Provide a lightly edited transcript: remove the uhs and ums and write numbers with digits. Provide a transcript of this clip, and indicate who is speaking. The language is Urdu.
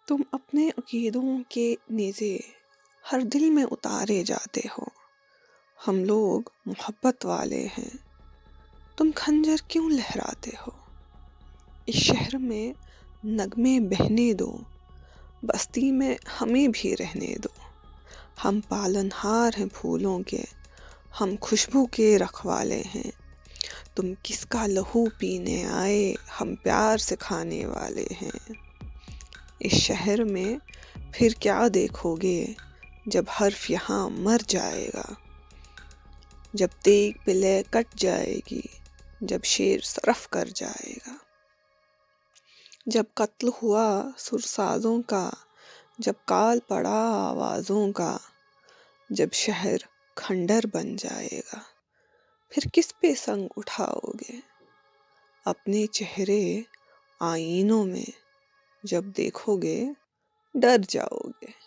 Speaker 1: تم اپنے عقیدوں کے نیزے ہر دل میں اتارے جاتے ہو۔ ہم لوگ محبت والے ہیں، تم خنجر کیوں لہراتے ہو؟ اس شہر میں نغمے بہنے دو، بستی میں ہمیں بھی رہنے دو۔ ہم پالن ہار ہیں پھولوں کے، ہم خوشبو کے رکھوالے ہیں۔ تم کس کا لہو پینے آئے، ہم پیار سے کھانے والے ہیں۔ اس شہر میں پھر کیا دیکھو گے جب حرف یہاں مر جائے گا، جب تیگ پہ لے کٹ جائے گی، جب شعر صرف کر جائے گا، جب قتل ہوا سرسازوں کا، جب کال پڑا آوازوں کا، جب شہر کھنڈر بن جائے گا، پھر کس پہ سنگ اٹھاؤ گے؟ اپنے چہرے آئینوں میں جب دیکھو گے ڈر جاؤ گے۔